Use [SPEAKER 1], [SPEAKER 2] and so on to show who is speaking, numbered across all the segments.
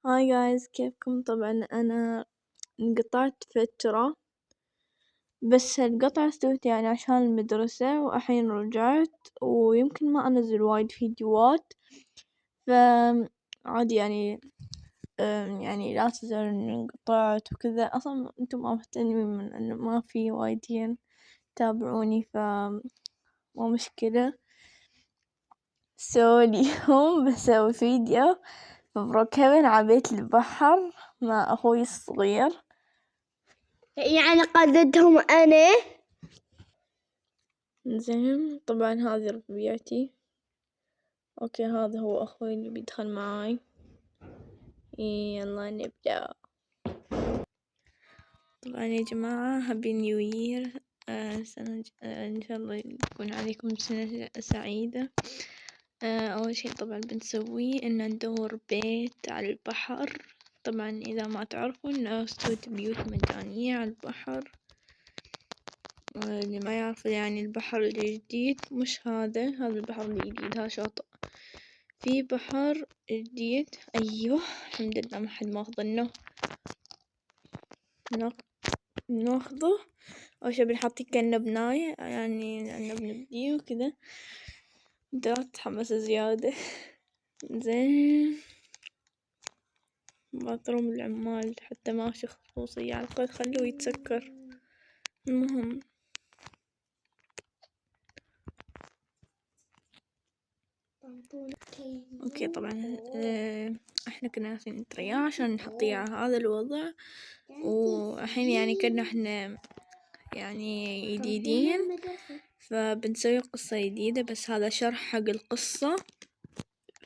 [SPEAKER 1] هاي جايز، كيفكم؟ طبعا أنا انقطعت فترة، بس هالقطعة سويت يعني عشان المدرسة، وأحين رجعت ويمكن ما أنزل وايد فيديوهات، عادي يعني. يعني لا تزعلوا إني انقطعت وكذا، أصلا انتم ما مهتمين من إنه ما في وايدين تابعوني، مو مشكلة. اليوم بسوي فيديو بروكبن عبيت البحر مع أخوي الصغير.
[SPEAKER 2] يعني قلدتهم أنا.
[SPEAKER 1] زين، طبعا هذي ربيعتي. اوكي، هذا هو اخوي اللي بيدخل معاي. يلا نبدأ. طبعا يا جماعة، هابي نيو يير. سنة ان شاء الله يكون عليكم سنة سعيدة. اول شي طبعا بنسويه ان ندور بيت على البحر. طبعا اذا ما تعرفون، سويت بيوت مجانية على البحر. اللي ما يعرف يعني البحر الجديد مش هذا البحر الجديد، هذا شاطئ. في بحر جديد، أيوه الحمد لله ما حد ماخذنه. ناخذه. أول شي بنحط كأنه بناية، يعني لأنه بنبنيه وكذا. تحمس زيادة. زين، باطرم العمال حتى ماشي خصوصي، على الأقل خلوه يتسكر. المهم، اوكي طبعا احنا كنا ناسين نترياه عشان نحطيه على هذا الوضع، والحين يعني كنا احنا يعني جديدين، فبنسوي قصة جديدة. بس هذا شرح حق القصة.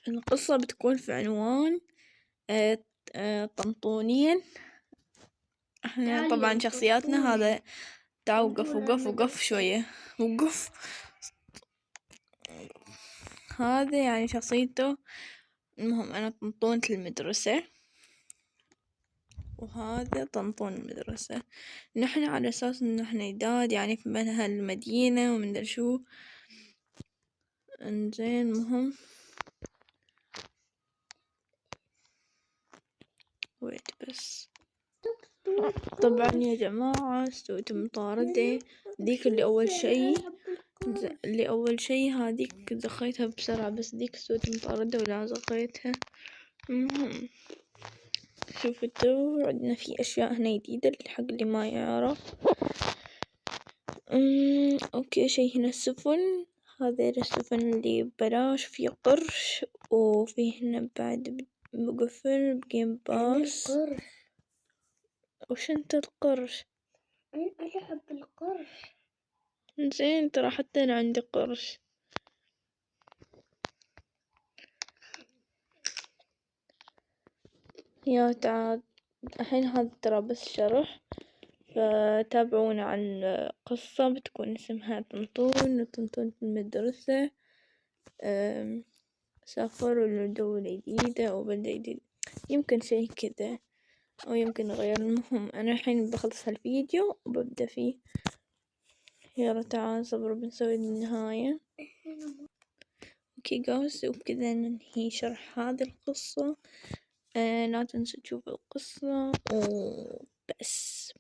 [SPEAKER 1] القصة بتكون في عنوان طنطونين. احنا طبعا شخصياتنا هذا. تعال وقف شوية، وقف. هذا يعني شخصيته. المهم أنا طنطونة المدرسة، وهذا طنطون المدرسة. نحن على أساس إن احنا جداد يعني في هالمدينة ومندري شو. انزين، المهم ويت بس. طبعا يا جماعة، سويت مطاردة. ذيك اللي أول شي هذيك زخيتها بسرعة، بس ذيك سويت مطاردة ولا زخيتها. المهم، شوفتوا عندنا في أشياء هنا جديدة حق اللي ما يعرف. أوكي، شي هنا السفن. هذيل السفن اللي ببلاش، في قرش، وفي هنا بعد بقفل بجيم باس. وش انت القرش؟
[SPEAKER 2] أنا أحب القرش.
[SPEAKER 1] زين، ترى حتى أنا عندي قرش. يا تعال، الحين هذا ترى بس شرح، فتابعونا عن القصة. بتكون اسمها طنطون وطنطون في المدرسة. سافروا لدولة جديدة أو بلدة جديدة، يمكن شي كذا، أو يمكن غير. المهم أنا الحين بخلص هالفيديو وببدأ فيه. يلا تعال صبروا، بنسوي النهاية. اوكي جايز، وبكذا ننهي شرح هذه القصة. لا تنسوا تشوفوا القصة وبس.